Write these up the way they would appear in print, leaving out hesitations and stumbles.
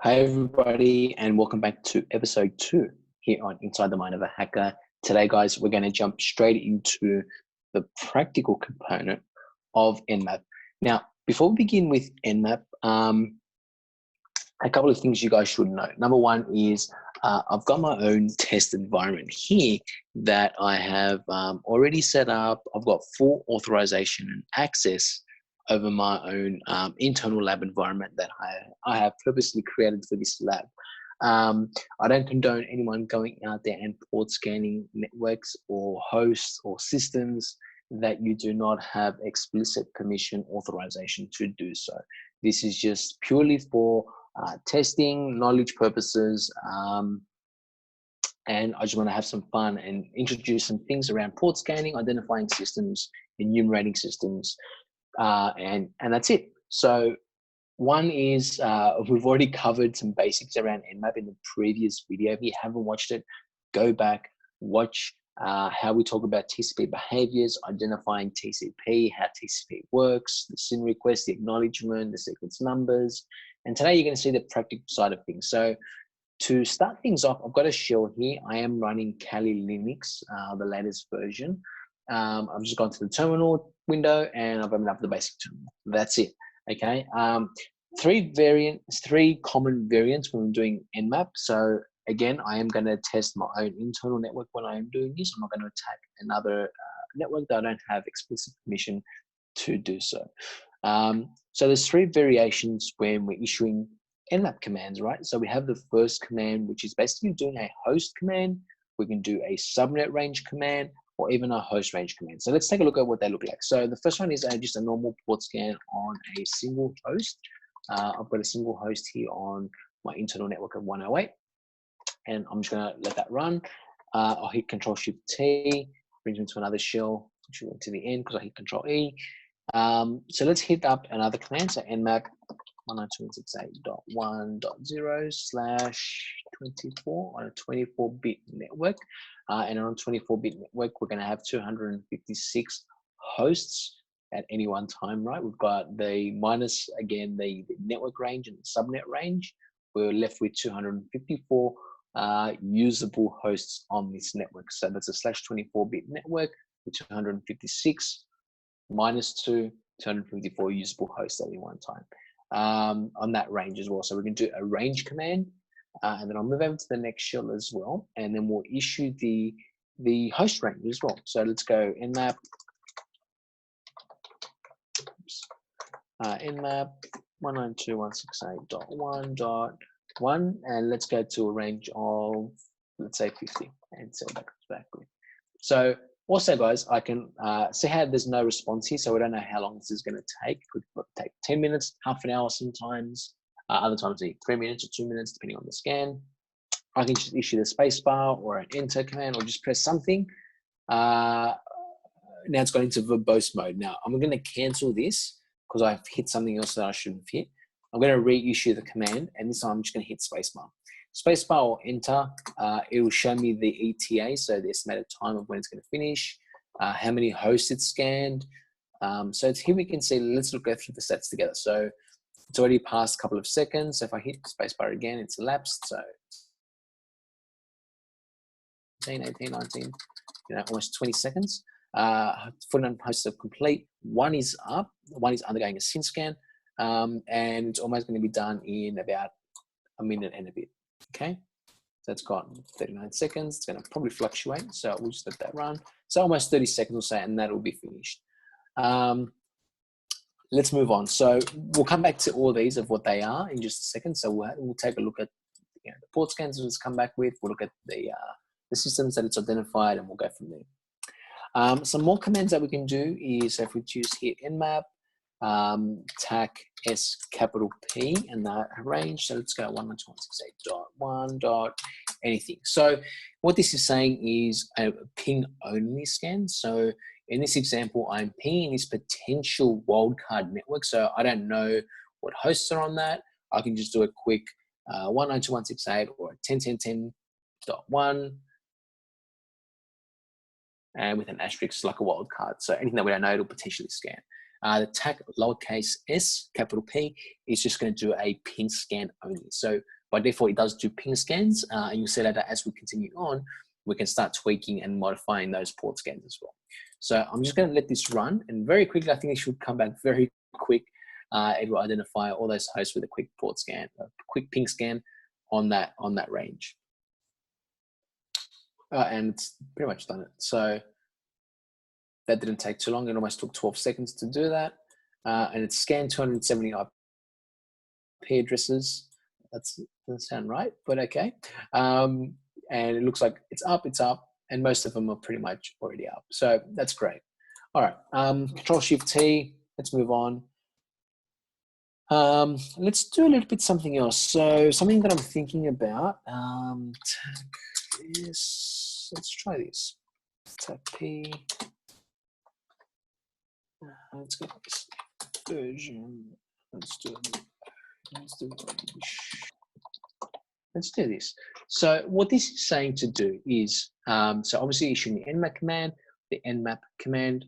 Hi, everybody, and welcome back to episode 2 here on Inside the Mind of a Hacker. Today, guys, we're going to jump straight into the practical component of Nmap. Now, before we begin with Nmap, a couple of things you guys should know. Number one is I've got my own test environment here that I have already set up. I've got full authorization and access over my own internal lab environment that I have purposely created for this lab. I don't condone anyone going out there and port scanning networks or hosts or systems that you do not have explicit permission authorization to do so. This is just purely for testing, knowledge purposes, and I just want to have some fun and introduce some things around port scanning, identifying systems, enumerating systems, and that's it. So one is we've already covered some basics around Nmap in the previous video. If you haven't watched it, go back, watch how we talk about TCP behaviors, identifying TCP, how TCP works, the SYN request, the acknowledgement, the sequence numbers. And today you're going to see the practical side of things. So to start things off, I've got a shell here. I am running Kali Linux, the latest version. I've just gone to the terminal window and I've opened up the basic terminal. That's it. Okay. Three common variants when I'm doing Nmap. So again, I am going to test my own internal network when I am doing this. I'm not going to attack another network that I don't have explicit permission to do so. So there's three variations when we're issuing Nmap commands, right? So we have the first command, which is basically doing a host command. We can do a subnet range command or even a host range command. So let's take a look at what they look like. So the first one is just a normal port scan on a single host. I've got a single host here on my internal network of 108, and I'm just gonna let that run. I'll hit Control-Shift-T, brings me to another shell, which went to the end because I hit Control-E. So let's hit up another command, so nmap 192.168.1.0/24 on a 24-bit network. And on a 24-bit network, we're going to have 256 hosts at any one time, right? We've got the minus, again, the network range and the subnet range. We're left with 254 usable hosts on this network. So that's a /24-bit network with 256 minus 254 usable hosts at any one time. On that range as well. So we can do a range command, and then I'll move over to the next shell as well, and then we'll issue the host range as well. So let's go nmap, nmap 192.168.1.1, and let's go to a range of, let's say 50, and see what that comes back with. So also, guys, I can see how there's no response here, so we don't know how long this is going to take. It could take 10 minutes, half an hour sometimes. Other times, 3 minutes or 2 minutes, depending on the scan. I can just issue the spacebar or an enter command or just press something. Now it's gone into verbose mode. Now, I'm going to cancel this because I've hit something else that I shouldn't have hit. I'm going to reissue the command, and this time I'm just going to hit spacebar. Spacebar or enter, it will show me the ETA, so the estimated time of when it's going to finish, how many hosts it's scanned. So it's here we can see, let's go through the stats together. So it's already passed a couple of seconds. So if I hit spacebar again, it's elapsed. So 18, 19, almost 20 seconds. 49 hosts are complete. One is up, one is undergoing a SYN scan, and it's almost going to be done in about a minute and a bit. Okay, so it's got 39 seconds. It's going to probably fluctuate, so we'll just let that run. So almost 30 seconds or so, and that will be finished. Let's move on. So we'll come back to all these of what they are in just a second. So we'll take a look at the port scans that it's come back with. We'll look at the systems that it's identified, and we'll go from there. Some more commands that we can do is, if we choose here nmap, tac s capital P and that range. So let's go 192.168.1. anything. So what this is saying is a ping only scan. So in this example, I'm pinging this potential wildcard network. So I don't know what hosts are on that. I can just do a quick 192.168 or 10.10.10.1 and with an asterisk like a wildcard. So anything that we don't know, it'll potentially scan. The TAC lowercase s, capital P, is just going to do a ping scan only. So by default, it does do ping scans, and you'll see that as we continue on, we can start tweaking and modifying those port scans as well. So I'm just going to let this run, and very quickly, I think it should come back very quick. It will identify all those hosts with a quick port scan, a quick ping scan on that range. And it's pretty much done it. So that didn't take too long. It almost took 12 seconds to do that. And it scanned 270 IP addresses. That doesn't sound right, but okay. And it looks like it's up, and most of them are pretty much already up. So that's great. All right, Control-Shift-T, let's move on. Let's do a little bit something else. So something that I'm thinking about is, let's try this. Tap P. Let's get this version. Let's do this. So what this is saying to do is, so obviously issuing the nmap command, the nmap command,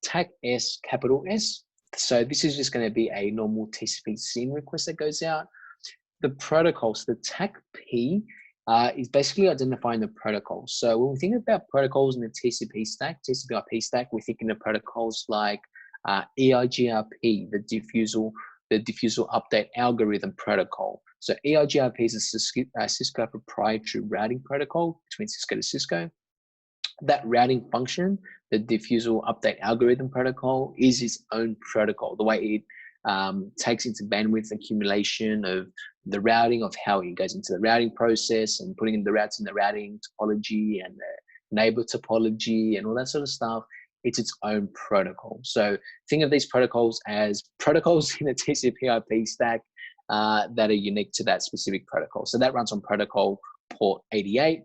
tag S, capital S. So this is just going to be a normal TCP SYN request that goes out. The protocols, the tag P is basically identifying the protocols. So when we think about protocols in the TCP stack, TCP IP stack, we're thinking of protocols like EIGRP, the diffusal update algorithm protocol. So EIGRP is a Cisco proprietary routing protocol between Cisco to Cisco. That routing function, the diffusal update algorithm protocol, is its own protocol. The way it takes into bandwidth accumulation of the routing, of how it goes into the routing process and putting in the routes in the routing topology and the neighbor topology and all that sort of stuff. It's its own protocol. So think of these protocols as protocols in a TCP IP stack that are unique to that specific protocol. So that runs on protocol port 88.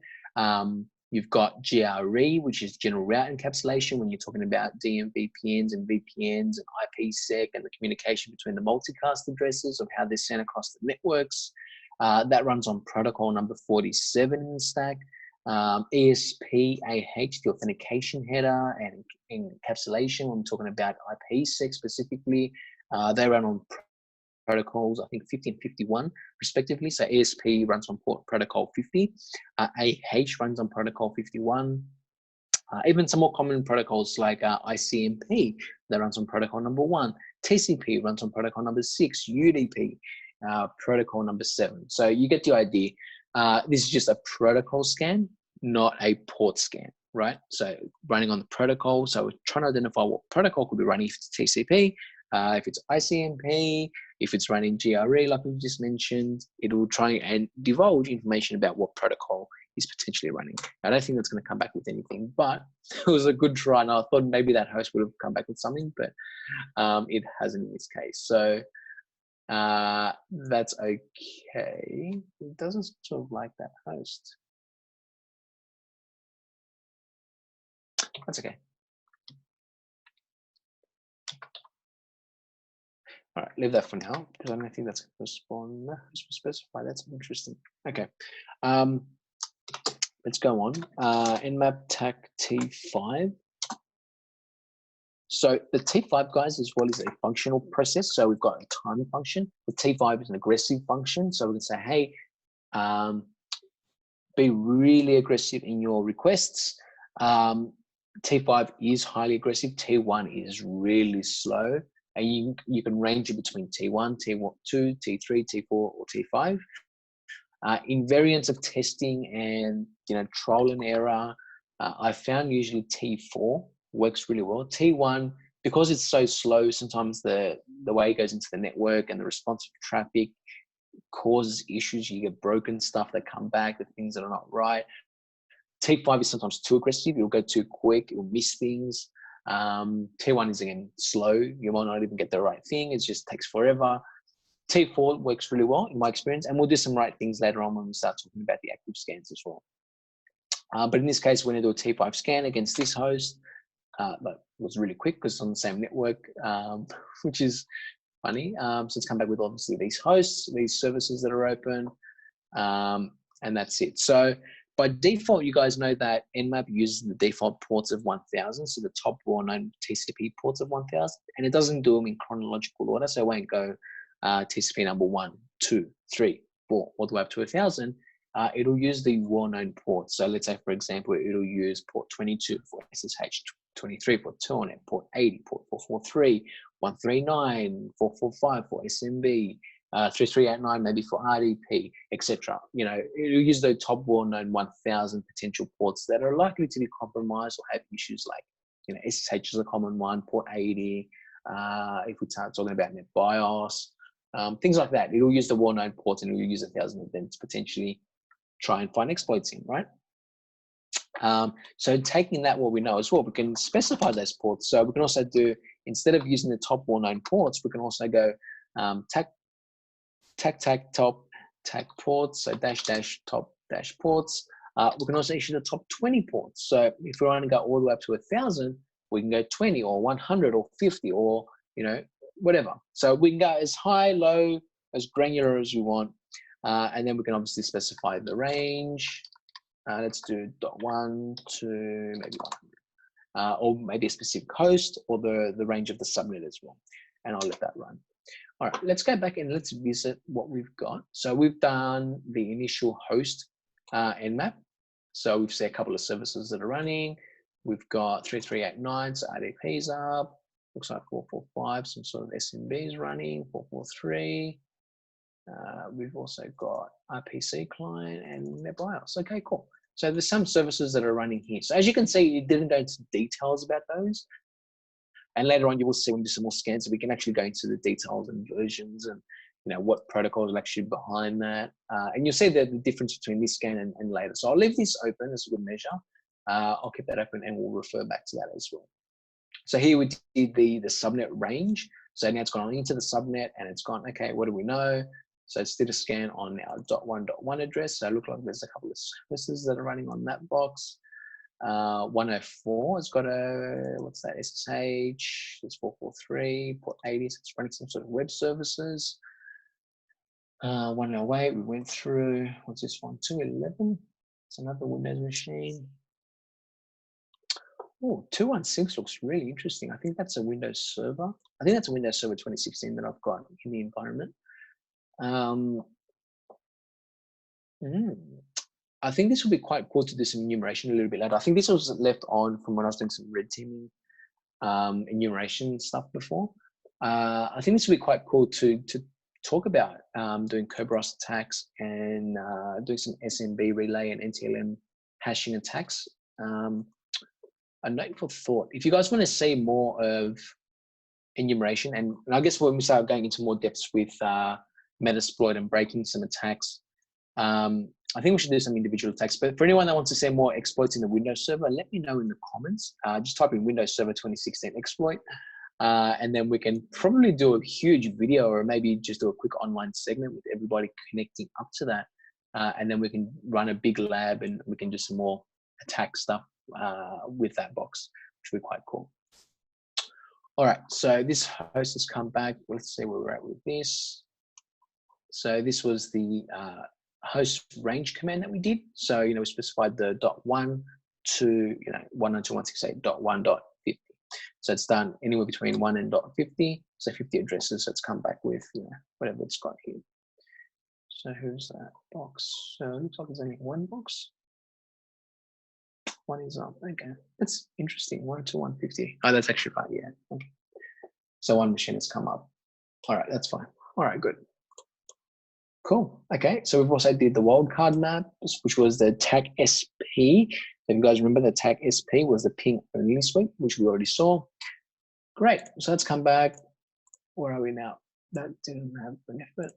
You've got GRE, which is general route encapsulation when you're talking about DMVPNs and VPNs and IPsec and the communication between the multicast addresses of how they're sent across the networks. That runs on protocol number 47 in the stack. ESP-AH, the authentication header and encapsulation when we're talking about IPsec specifically. They run on protocols, I think 50 and 51 respectively. So ESP runs on protocol 50, AH runs on protocol 51. Even some more common protocols like ICMP that runs on protocol number 1, TCP runs on protocol number 6, UDP protocol number 7. So you get the idea. This is just a protocol scan, not a port scan, right? So running on the protocol. So we're trying to identify what protocol could be running if it's TCP. If it's ICMP, if it's running GRE, like we just mentioned, it will try and divulge information about what protocol is potentially running. I don't think that's going to come back with anything, but it was a good try. And I thought maybe that host would have come back with something, but it hasn't in this case. So that's okay. It doesn't sort of like that host. That's okay. All right, leave that for now because I don't think that's going to respond. Specify. That's interesting. Okay, let's go on. Nmap TAC T5. So the T5, guys, as well, is a functional process. So we've got a timing function. The T5 is an aggressive function. So we can say, hey, be really aggressive in your requests. T5 is highly aggressive. T1 is really slow. And you can range it between T1, T2, T3, T4, or T5. In variants of testing and trial and error, I found usually T4 works really well. T1, because it's so slow, sometimes the way it goes into the network and the responsive traffic causes issues. You get broken stuff that come back, the things that are not right. T5 is sometimes too aggressive. It'll go too quick. It'll miss things. T1 is again slow. You might not even get the right thing. It just takes forever. T4 works really well in my experience, and we'll do some right things later on when we start talking about the active scans as well. But in this case, we're going to do a T5 scan against this host. But it was really quick because it's on the same network, which is funny. So it's come back with obviously these hosts, these services that are open, and that's it. So by default, you guys know that Nmap uses the default ports of 1000, so the top raw known TCP ports of 1000, and it doesn't do them in chronological order, so it won't go TCP number 1, 2, 3, 4, all the way up to 1000. It'll use the raw known ports. So let's say, for example, it'll use port 22 for SSH, 23 for Telnet, port 80, port 443, 139, 445 for SMB, 3389 maybe for RDP, etc. You know, it'll use the top well-known 1000 potential ports that are likely to be compromised or have issues like, you know, SSH is a common one, port 80. If we start talking about NetBIOS, things like that, it'll use the well-known ports and it'll use 1000 of them to potentially try and find exploits in, right? So taking that, what we know as well, we can specify those ports. So we can also do, instead of using the top well-known ports, we can also go top ports, so dash top dash ports. We can also issue the top 20 ports. So if we want to go all the way up to 1000, we can go 20 or 100 or 50 or, you know, whatever. So we can go as high, low, as granular as we want. And then we can obviously specify the range. Let's do .1 to maybe 100, or maybe a specific host or the range of the subnet as well. And I'll let that run. All right, let's go back and let's visit what we've got. So we've done the initial host Nmap. So we've seen a couple of services that are running. We've got 3389, so RDP's up. Looks like 445, some sort of SMBs running, 443. We've also got RPC client and NetBIOS. Okay, cool. So there's some services that are running here. So as you can see, it didn't go into details about those. And later on, you will see when we do some more scans, so we can actually go into the details and versions and, you know, what protocols are actually behind that. And you'll see the difference between this scan and later. So I'll leave this open as a good measure. I'll keep that open and we'll refer back to that as well. So here we did the subnet range. So now it's gone into the subnet and it's gone, okay, what do we know? So it's did a scan on our .1.1 address. So it looks like there's a couple of services that are running on that box. 104 has got a, what's that, SSH, it's 443, port 80, so it's running some sort of web services. 108, we went through, what's this one, 211, it's another Windows machine. Oh, 216 looks really interesting. I think that's a Windows Server. I think that's a Windows Server 2016 that I've got in the environment. I think this would be quite cool to do some enumeration a little bit later. I think this was left on from when I was doing some red teaming enumeration stuff before. I think this would be quite cool to talk about doing Kerberos attacks and doing some SMB relay and NTLM hashing attacks. A note for thought. If you guys want to see more of enumeration, and I guess when we start going into more depths with Metasploit and breaking some attacks, I think we should do some individual attacks. But for anyone that wants to see more exploits in the Windows Server, let me know in the comments. Just type in Windows Server 2016 exploit, and then we can probably do a huge video or maybe just do a quick online segment with everybody connecting up to that. And then we can run a big lab and we can do some more attack stuff with that box, which would be quite cool. All right, so this host has come back. Let's see where we're at with this. So this was the host range command that we did. So, you know, we specified the .1 to, you know, 192.168.1.50. So it's done anywhere between 1 and .50. So 50 addresses. So it's come back with, you know, whatever it's got here. So who's that box? So it looks like there's only one box. One is up. Okay, that's interesting. 1 to 150. Oh, that's actually right. Yeah. Okay. So one machine has come up. All right, that's fine. All right, good. Cool. Okay, so we've also did the wildcard map, which was the TAC SP. If you guys remember, the TAC SP was the ping only suite, which we already saw. Great. So let's come back. Where are we now? That didn't have an effort.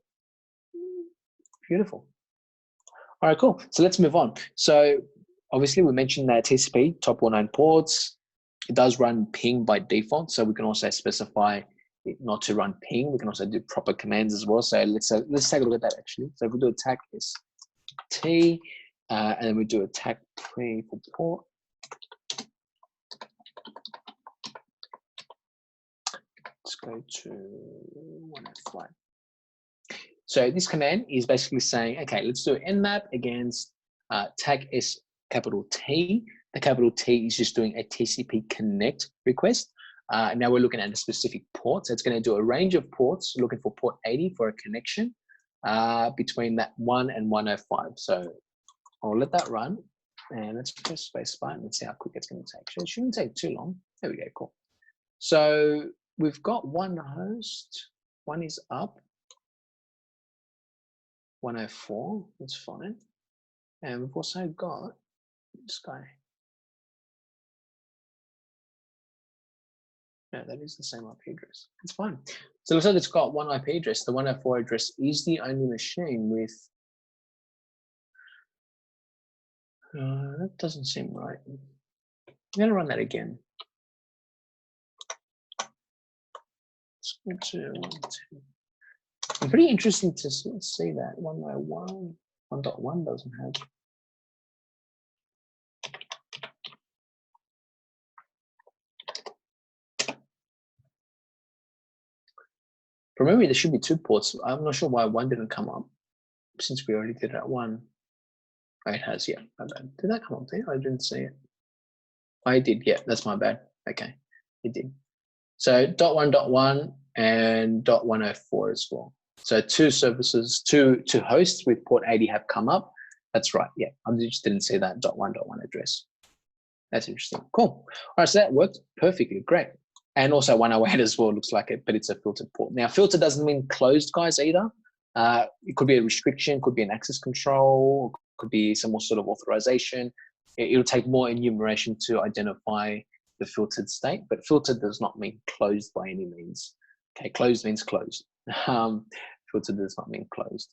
Beautiful. All right, cool. So let's move on. So obviously we mentioned that TCP, top 19 ports, it does run ping by default. So we can also specify it not to run ping. We can also do proper commands as well. So let's take a look at that actually. So if we do attack ST, and then we do attack pre for port. Let's go to 105. So this command is basically saying, okay, let's do an nmap against tag S capital T. The capital T is just doing a TCP connect request. Now we're looking at a specific port. So it's going to do a range of ports, looking for port 80 for a connection between that 1 and 105. So I'll let that run. And let's press spacebar and let's see how quick it's going to take. So it shouldn't take too long. There we go, cool. So we've got one host, one is up, 104, that's fine. And we've also got this guy. No, that is the same IP address. It's fine. So it looks like it's got one IP address. The 104 address is the only machine with. That doesn't seem right. I'm going to run that again. I'm pretty interested to see that 101, 1.1 doesn't have. From memory, there should be 2 ports. I'm not sure why 1 didn't come up since we already did it at 1. Oh, it has, yeah. My bad. Did that come up there? I didn't see it. I did, yeah, that's my bad. Okay, it did. So .1.1 and .104 as well. So 2 services, two hosts with port 80 have come up. That's right, yeah. I just didn't see that .1.1 address. That's interesting. Cool. All right, so that worked perfectly. Great. And also 108 as well, looks like it, but it's a filtered port. Now, filter doesn't mean closed, guys, either. It could be a restriction, could be an access control, could be some more sort of authorization. It'll take more enumeration to identify the filtered state, but filtered does not mean closed by any means. Okay, closed means closed. Filtered does not mean closed.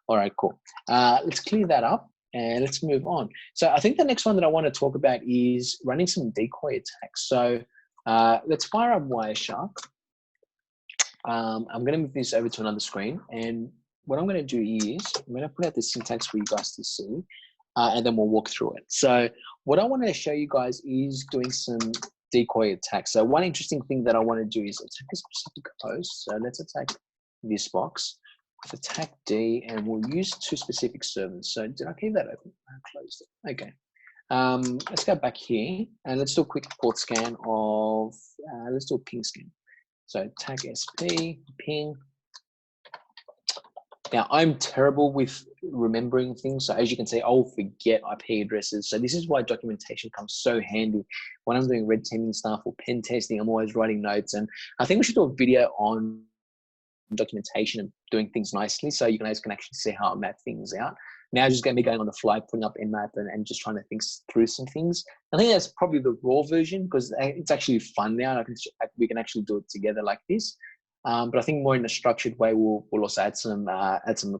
All right, cool. Let's clear that up and let's move on. So I think the next one that I want to talk about is running some decoy attacks. So let's fire up Wireshark. I'm going to move this over to another screen, and what I'm going to do is I'm going to put out the syntax for you guys to see, and then we'll walk through it. So what I want to show you guys is doing some decoy attacks. So one interesting thing that I want to do is attack a specific host. So let's attack this box with attack D, and we'll use 2 specific servers. So did I keep that open? I closed it. Okay. Let's go back here and let's do a quick port scan of, let's do a ping scan. So tag SP, ping. Now I'm terrible with remembering things. So as you can see, I'll forget IP addresses. So this is why documentation comes so handy. When I'm doing red teaming stuff or pen testing, I'm always writing notes. And I think we should do a video on documentation and doing things nicely. So you guys can actually see how I map things out. Now just going to be going on the fly, putting up Nmap and just trying to think through some things. I think that's probably the raw version because it's actually fun now. We can actually do it together like this. But I think more in a structured way, we'll also add some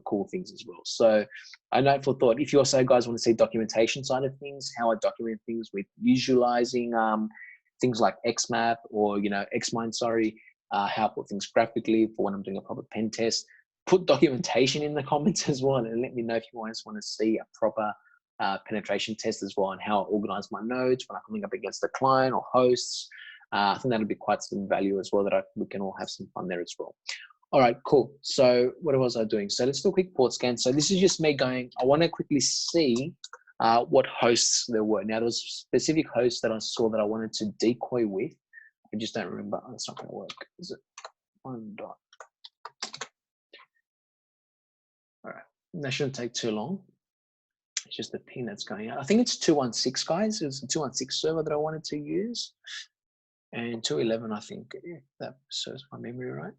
cool things as well. So I note for thought, if you also guys want to see documentation side of things, how I document things with visualizing things like Xmap or, Xmind, how I put things graphically for when I'm doing a proper pen test, put documentation in the comments as well, and let me know if you guys want to see a proper penetration test as well, and how I organize my nodes when I'm coming up against a client or hosts. I think that'll be quite some value as well, that we can all have some fun there as well. All right, cool. So what was I doing? So let's do a quick port scan. So this is just me going, I want to quickly see what hosts there were. Now, there was specific hosts that I saw that I wanted to decoy with. I just don't remember. That's not going to work. Is it 1 dot? All right, that shouldn't take too long. It's just the pin that's going out. I think it's 216, guys. It was a 216 server that I wanted to use. And 211, I think, if that serves my memory right.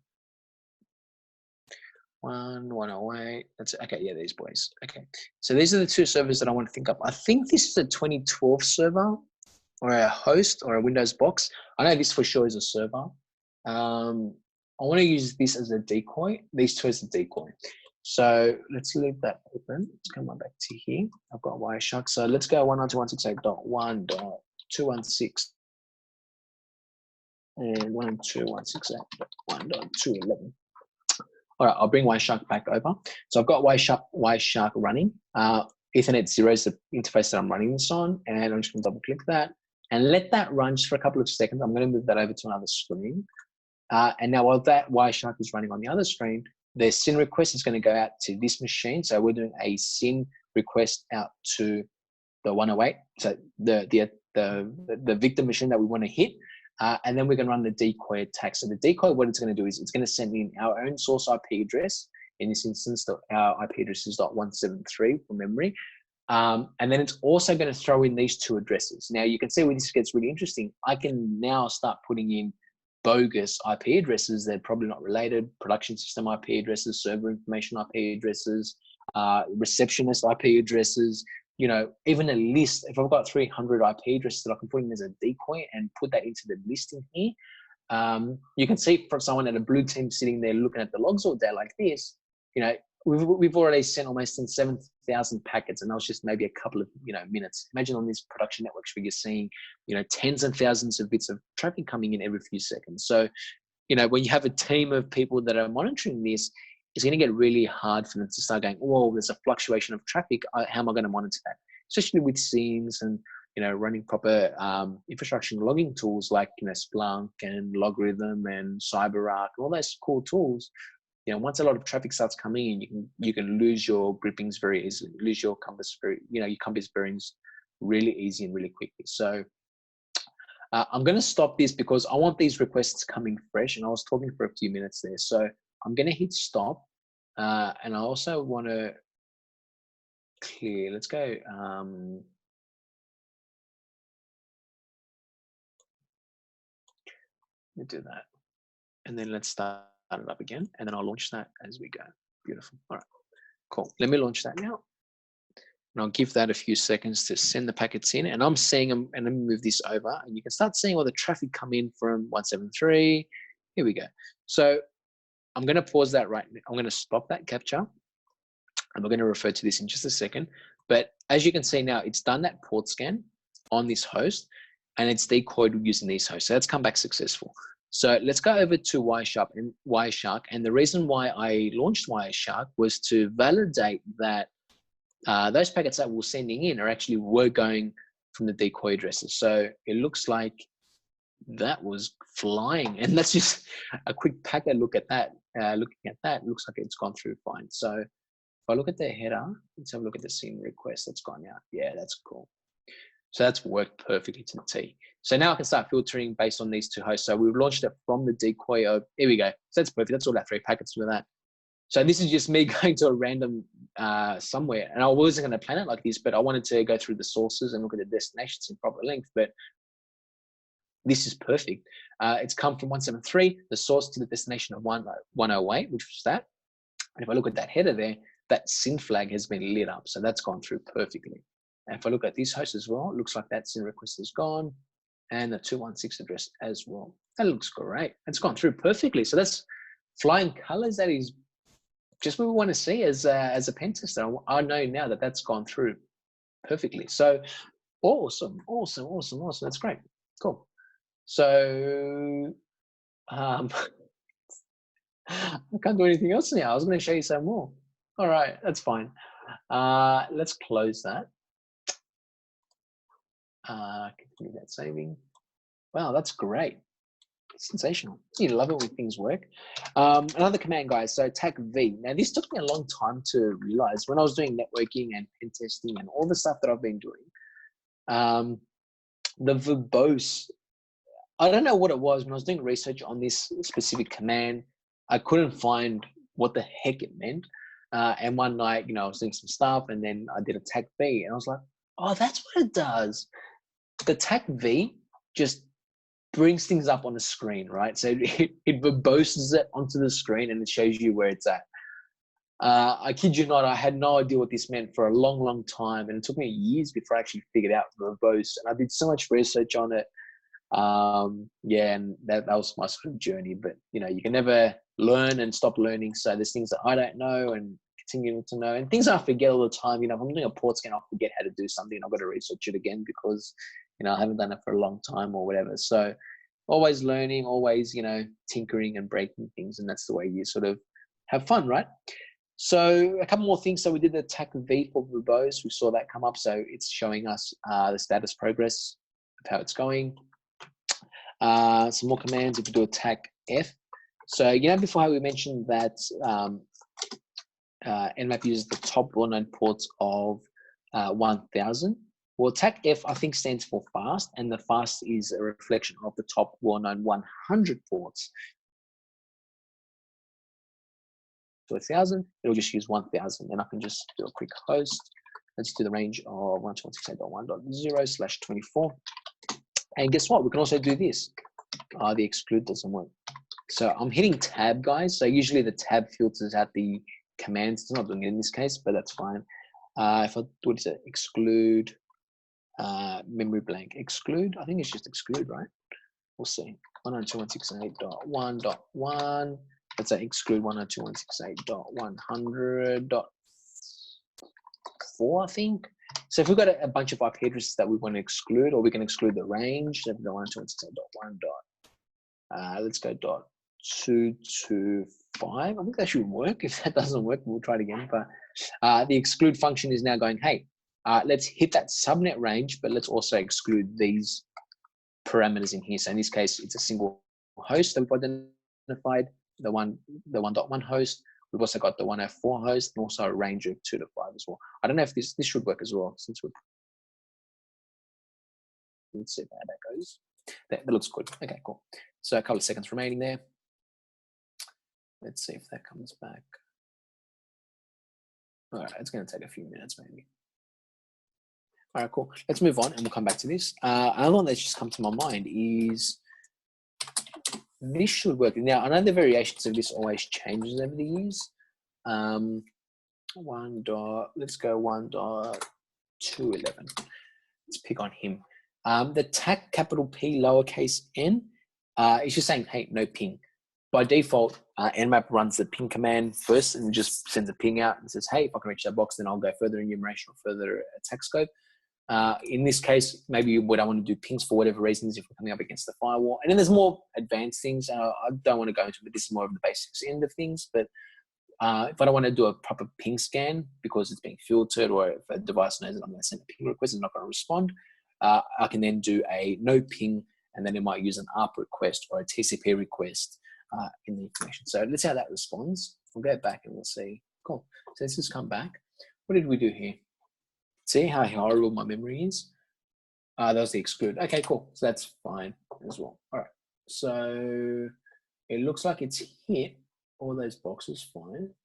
108. That's okay. Yeah, these boys. Okay. So these are the 2 servers that I want to think up. I think this is a 2012 server or a host or a Windows box. I know this for sure is a server. I want to use this as a decoy. These 2 as a decoy. So let's leave that open. Let's come on back to here. I've got Wireshark. So let's go 192.168.1.216. And 192.168.1.211. All right, I'll bring Wireshark back over. So I've got Wireshark running. Ethernet 0 is the interface that I'm running this on, and I'm just going to double click that and let that run just for a couple of seconds. I'm going to move that over to another screen. And now while that Wireshark is running on the other screen, the SYN request is going to go out to this machine. So we're doing a SYN request out to the 108. So the victim machine that we want to hit. And then we're going to run the decoy attack. So the decoy, what it's going to do is it's going to send in our own source IP address. In this instance, our IP address is .173 from memory. And then it's also going to throw in these two addresses. Now you can see where this gets really interesting. I can now start putting in bogus IP addresses. They're probably not related. Production system IP addresses, server information IP addresses, receptionist IP addresses, you know, even a list. If I've got 300 IP addresses that I can put in as a decoy and put that into the listing here, you can see from someone at a blue team sitting there looking at the logs all day like this, you know, we've already sent almost 7,000 packets, and that was just maybe a couple of, you know, minutes. Imagine on these production networks where you're seeing, you know, tens and thousands of bits of traffic coming in every few seconds. So, you know, when you have a team of people that are monitoring this, it's going to get really hard for them to start going, oh, there's a fluctuation of traffic. How am I going to monitor that? Especially with scenes and, you know, running proper infrastructure and logging tools like, you know, Splunk and Logarithm and CyberArk, all those cool tools. You know, once a lot of traffic starts coming in, you can lose your grippings very easily, lose your compass your compass bearings really easy and really quickly. So I'm going to stop this because I want these requests coming fresh, and I was talking for a few minutes there. So I'm going to hit stop, and I also want to clear. Let's go. Let me do that, and then let's start it up again, and then I'll launch that as we go. Beautiful. All right, cool. Let me launch that now. And I'll give that a few seconds to send the packets in, and I'm seeing them, and let me move this over, and you can start seeing all the traffic come in from 173. Here we go. So I'm going to pause that right now. I'm going to stop that capture, and we're going to refer to this in just a second. But as you can see now, it's done that port scan on this host, and it's decoyed using these hosts. So that's come back successful. So let's go over to Wireshark. And the reason why I launched Wireshark was to validate that those packets that we're sending in were going from the decoy addresses. So it looks like that was flying, and that's just a quick packet look at that. Looking at that, looks like it's gone through fine. So if I look at the header, let's have a look at the SYN request that's gone out. Yeah, that's cool. So that's worked perfectly to the T. So now I can start filtering based on these two hosts. So we've launched it from the decoy. Here we go. So that's perfect. That's all that 3 packets for that. So this is just me going to a random somewhere, and I wasn't going to plan it like this, but I wanted to go through the sources and look at the destinations in proper length. But this is perfect. It's come from 173, the source to the destination of 108, which was that. And if I look at that header there, that SYN flag has been lit up. So that's gone through perfectly. And if I look at this host as well, it looks like that SYN request is gone, and the 216 address as well. That looks great. It's gone through perfectly. So that's flying colors. That is just what we want to see as a pen tester. I know now that that's gone through perfectly. So awesome. That's great. Cool. So I can't do anything else now. I was going to show you some more. All right, that's fine. Let's close that. Continue that saving. Wow, that's great. Sensational. You love it when things work. Another command, guys. So attack V. Now, this took me a long time to realize when I was doing networking and pen testing and all the stuff that I've been doing. The verbose, I don't know what it was. When I was doing research on this specific command, I couldn't find what the heck it meant. And one night, you know, I was doing some stuff, and then I did attack V, and I was like, oh, that's what it does. The attack V just brings things up on the screen, right? So it verboses it onto the screen, and it shows you where it's at. I kid you not, I had no idea what this meant for a long time, and it took me years before I actually figured out verbose, and I did so much research on it. Yeah, and that was my sort of journey. But you know, you can never learn and stop learning. So there's things that I don't know and continue to know, and things I forget all the time. You know, if I'm doing a port scan, I'll forget how to do something. I've got to research it again because, you know, I haven't done it for a long time or whatever. So always learning, always, you know, tinkering and breaking things, and that's the way you sort of have fun, right? So a couple more things. So we did the attack V for verbose. We saw that come up. So it's showing us the status progress of how it's going. Some more commands. If you do attack F, So, before how we mentioned that Nmap uses the top well-known ports of 1000. Well, TACF, I think, stands for fast, and the fast is a reflection of the top well-known 100 ports. To 1000, it'll just use 1000, and I can just do a quick host. Let's do the range of 128.1.0/24. And guess what? We can also do this. The exclude doesn't work. So I'm hitting tab, guys. So usually the tab filters out the commands. It's not doing it in this case, but that's fine. If I do it, exclude memory blank, exclude, I think it's just exclude, right? We'll see. 192.168.1.1. Let's say exclude 192.168.100.4, I think. So if we've got a bunch of IP addresses that we want to exclude, or we can exclude the range, so 192.168.1. Let's go .225. I think that should work. If that doesn't work, we'll try it again. But the exclude function is now going, hey, let's hit that subnet range, but let's also exclude these parameters in here. So in this case, it's a single host that we've identified, the 1.1 host. We've also got the 104 host, and also a range of 2 to 5 as well. I don't know if this should work as well, since we're. Let's see how that goes. That looks good. Okay, cool. So a couple of seconds remaining there. Let's see if that comes back. All right, it's going to take a few minutes maybe. All right, cool. Let's move on and we'll come back to this. Another one that's just come to my mind is this should work. Now, I know the variations of this always changes over the years. Let's go 1.211. Let's pick on him. The TAC capital P lowercase n is just saying, hey, no ping. By default, Nmap runs the ping command first and just sends a ping out and says, hey, if I can reach that box, then I'll go further enumeration or further attack scope. In this case, maybe what I want to do pings for whatever reasons if we're coming up against the firewall. And then there's more advanced things. I don't want to go into it, but this is more of the basics end of things. But if I don't want to do a proper ping scan because it's being filtered, or if a device knows that I'm going to send a ping request and not going to respond, I can then do a no ping, and then it might use an ARP request or a TCP request in the information. So let's see how that responds. We'll go back and we'll see. Cool. So let's just come back. What did we do here? See how horrible my memory is? That was the exclude. Okay, cool. So that's fine as well. All right. So it looks like it's hit all those boxes fine.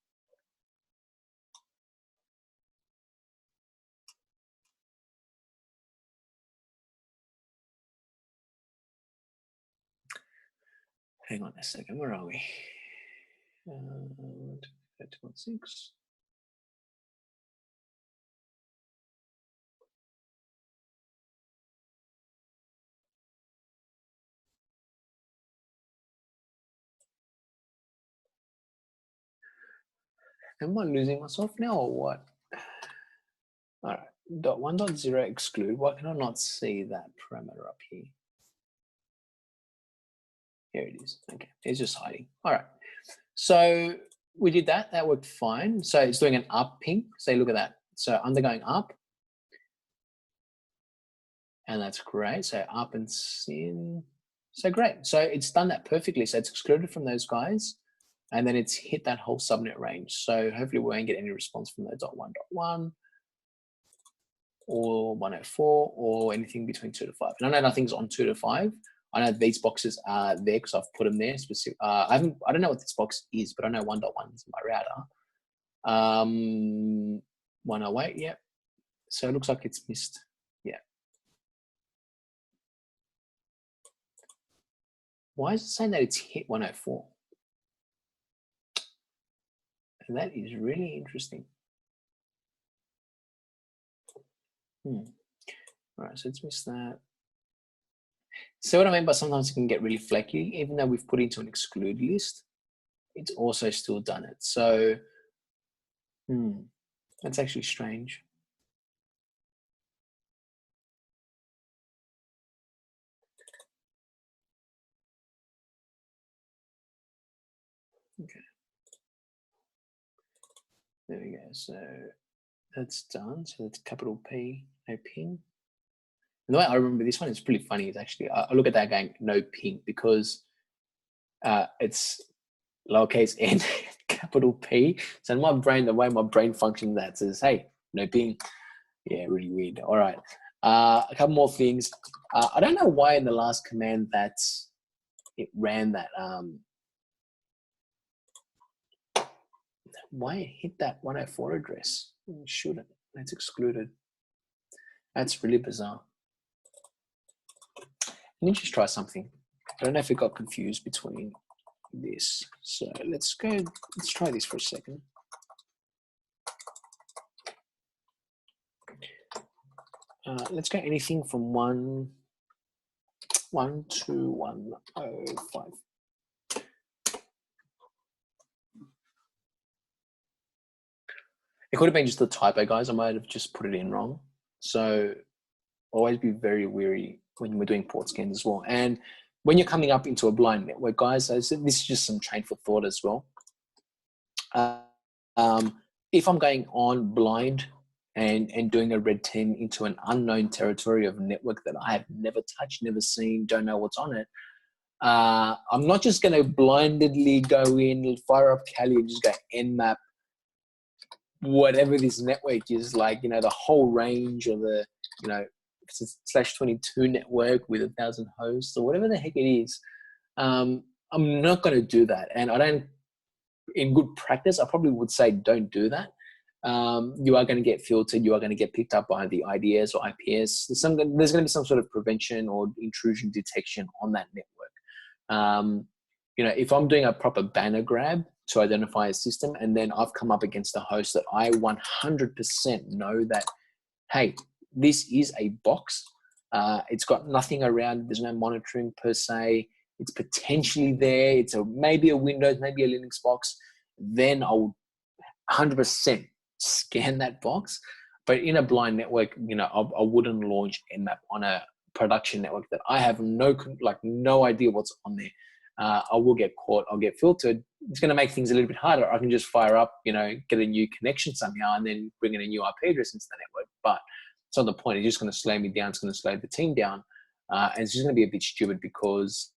Hang on a second. Where are we? 2.6. Am I losing myself now or what? All right, .1.0 exclude. Why can I not see that parameter up here? Here it is. Okay, it's just hiding. All right, so we did that. That worked fine. So it's doing an up ping. So look at that. So undergoing up. And that's great. So up and sin. So great. So it's done that perfectly. So it's excluded from those guys. And then it's hit that whole subnet range. So hopefully we won't get any response from the .1.1 or 104 or anything between 2 to 5. And I know nothing's on 2 to 5. I know these boxes are there because I've put them there. Specific. I don't know what this box is, but I know 1.1 is my router. 108, yeah. So it looks like it's missed. Yeah. Why is it saying that it's hit 104? And that is really interesting. All right, so let's miss that. So what I mean by sometimes it can get really flaky, even though we've put into an exclude list, it's also still done it. So that's actually strange. Okay. There we go. So that's done. So that's capital P, no ping. And the way I remember this one is pretty funny. Is actually I look at that going no ping because it's lowercase n, capital P. So in my brain, the way my brain functions, that says, hey, no ping. Yeah, really weird. All right. A couple more things. I don't know why in the last command that it ran that, why it hit that 104 address. It shouldn't. It's excluded. That's really bizarre. Let me just try something. I don't know if it got confused between this. So let's try this for a second. Let's go anything from 1 to 105. It could have been just a typo, guys. I might have just put it in wrong. So always be very wary when we're doing port scans as well. And when you're coming up into a blind network, guys, this is just some train for thought as well. If I'm going on blind and doing a red team into an unknown territory of a network that I have never touched, never seen, don't know what's on it, I'm not just going to blindly go in, fire up Kali and just go Nmap, whatever this network is, like, you know, the whole range or the, you know, /22 network with 1,000 hosts or whatever the heck it is. I'm not going to do that. And I don't, in good practice, I probably would say don't do that. You are going to get filtered. You are going to get picked up by the IDS or IPS. There's going to be some sort of prevention or intrusion detection on that network. You know, if I'm doing a proper banner grab to identify a system, and then I've come up against a host that I 100% know that, hey, this is a box. It's got nothing around. There's no monitoring per se. It's potentially there. It's maybe a Windows, maybe a Linux box. Then I'll 100% scan that box. But in a blind network, you know, I wouldn't launch Nmap on a production network that I have no idea what's on there. I will get caught. I'll get filtered. It's going to make things a little bit harder. I can just fire up, you know, get a new connection somehow, and then bring in a new IP address into the network. But it's not the point. It's just going to slow me down. It's going to slow the team down, and it's just going to be a bit stupid because,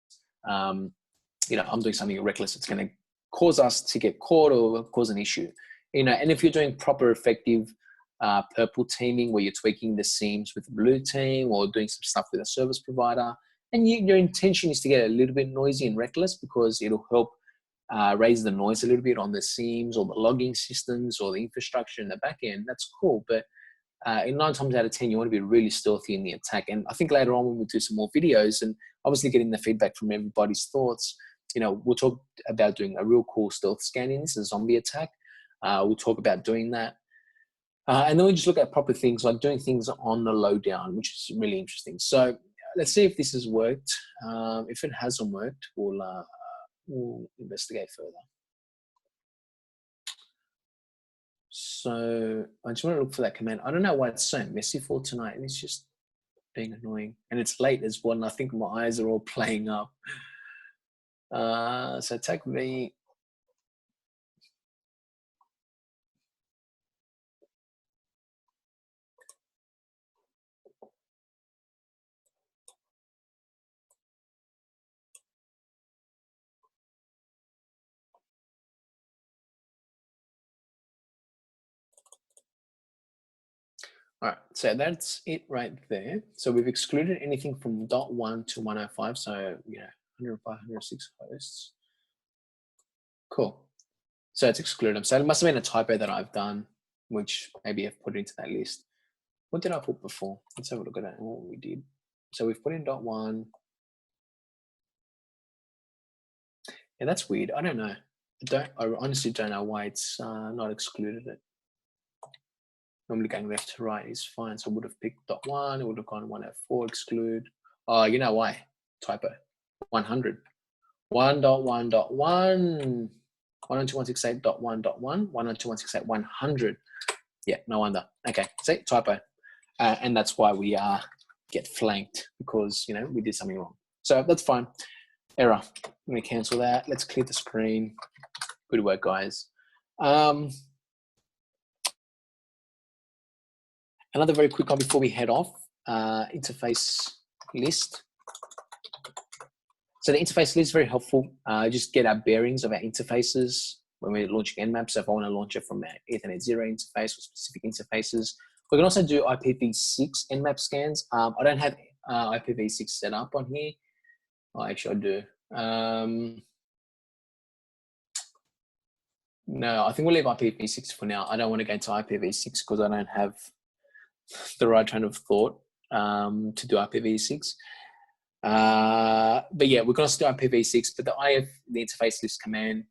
you know, I'm doing something reckless. It's going to cause us to get caught or cause an issue, you know. And if you're doing proper, effective purple teaming, where you're tweaking the seams with the blue team or doing some stuff with a service provider, and your intention is to get a little bit noisy and reckless because it'll help raise the noise a little bit on the seams or the logging systems or the infrastructure in the back end, that's cool. But in 9 times out of 10, you want to be really stealthy in the attack. And I think later on when we do some more videos and obviously getting the feedback from everybody's thoughts, you know, we'll talk about doing a real cool stealth scan in this, a zombie attack. We'll talk about doing that. And then we just look at proper things like doing things on the lowdown, which is really interesting. So let's see if this has worked. If it hasn't worked, we'll investigate further. So I just want to look for that command. I don't know why it's so messy for tonight. It's just being annoying. And it's late as well, and I think my eyes are all playing up. So attack V. All right, so that's it right there. So we've excluded anything from .1 to 105. So, you know, 105, 106 hosts. Cool. So it's excluded. So it must have been a typo that I've done, which maybe I've put into that list. What did I put before? Let's have a look at that, what we did. So we've put in .1. Yeah, that's weird. I don't know. I honestly don't know why it's not excluded it. Normally going left to right is fine. So I would have picked .1, it would have gone 104, exclude. Oh, you know why? Typo. 100. 1.1.1. 192.168.1.1. 192.168.100. Yeah, no wonder. Okay, see, typo. And that's why we get flanked, because, you know, we did something wrong. So that's fine. Error. I'm going to cancel that. Let's clear the screen. Good work, guys. Another very quick one before we head off. Interface list. So the interface list is very helpful. Just get our bearings of our interfaces when we're launching Nmap. So if I want to launch it from an Ethernet 0 interface or specific interfaces, we can also do IPv6 Nmap scans. I don't have IPv6 set up on here. Oh, actually, I do. No, I think we'll leave IPv6 for now. I don't want to go into IPv6 because I don't have the right train of thought to do IPv6. But yeah, we're going to do IPv6, but the interface list command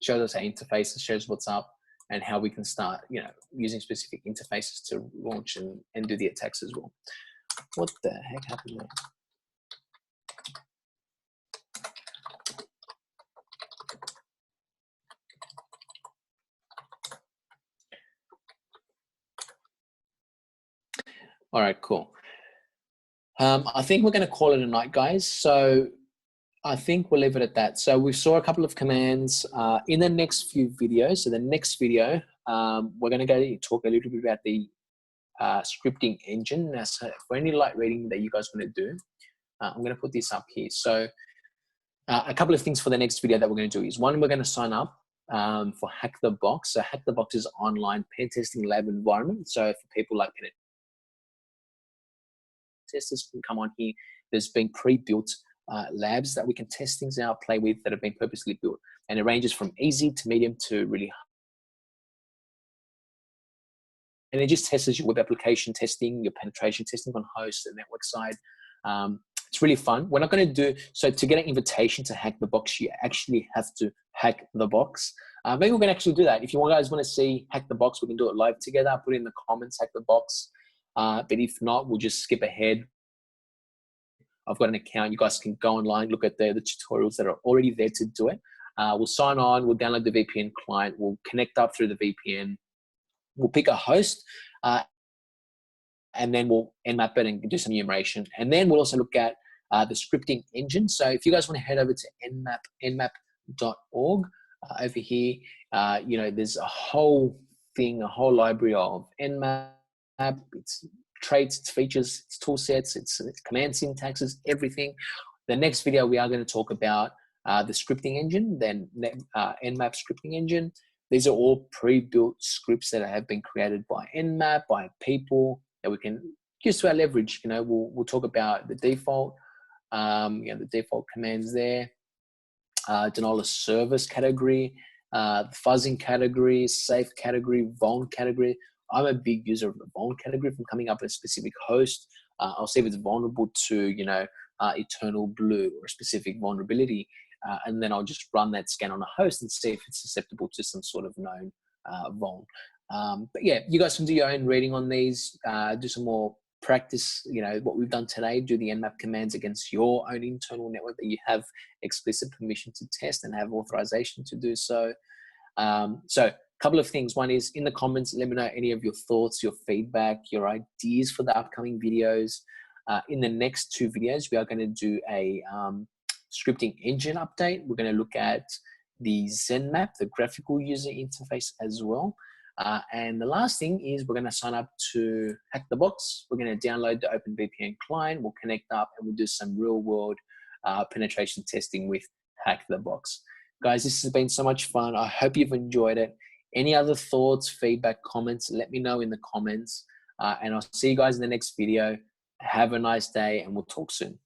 shows us our interfaces, shows what's up and how we can start, using specific interfaces to launch and do the attacks as well. What the heck happened there? All right, cool. I think we're going to call it a night, guys. So I think we'll leave it at that. So we saw a couple of commands in the next few videos. So the next video, we're going to go talk a little bit about the scripting engine. Now, so for any light reading that you guys want to do, I'm going to put this up here. So a couple of things for the next video that we're going to do is, one, we're going to sign up for Hack the Box. So Hack the Box is an online pen testing lab environment. So for people like pen testers can come on here. There's been pre-built labs that we can test things out, play with, that have been purposely built. And it ranges from easy to medium to really hard. And it just tests your web application testing, your penetration testing on host and network side. It's really fun. We're not going to do, so to get an invitation to Hack the Box, you actually have to hack the box. Maybe we can actually do that. If you guys want to see Hack the Box, we can do it live together. I'll put it in the comments, Hack the Box. But if not, we'll just skip ahead. I've got an account. You guys can go online, look at the tutorials that are already there to do it. We'll sign on. We'll download the VPN client. We'll connect up through the VPN. We'll pick a host, and then we'll Nmap it and do some enumeration. And then we'll also look at the scripting engine. So if you guys want to head over to nmap.org, over here, there's a whole thing, a whole library of Nmap. It's traits, its features, its tool sets, its command syntaxes, everything. The next video, we are going to talk about the scripting engine, then Nmap scripting engine. These are all pre-built scripts that have been created by Nmap, by people that we can use to our leverage. We'll talk about the default, the default commands there, denial of service category, fuzzing category, safe category, vuln category. I'm a big user of the vuln category from coming up with a specific host. I'll see if it's vulnerable to, eternal blue or a specific vulnerability. And then I'll just run that scan on a host and see if it's susceptible to some sort of known vuln. But yeah, you guys can do your own reading on these, do some more practice, what we've done today, do the Nmap commands against your own internal network that you have explicit permission to test and have authorization to do so. So a couple of things. One is, in the comments, let me know any of your thoughts, your feedback, your ideas for the upcoming videos. In the next two videos, we are going to do a scripting engine update. We're going to look at the ZenMap, the graphical user interface as well. And the last thing is, we're going to sign up to Hack the Box. We're going to download the OpenVPN client. We'll connect up and we'll do some real world penetration testing with Hack the Box. Guys, this has been so much fun. I hope you've enjoyed it. Any other thoughts, feedback, comments, let me know in the comments. And I'll see you guys in the next video. Have a nice day and we'll talk soon.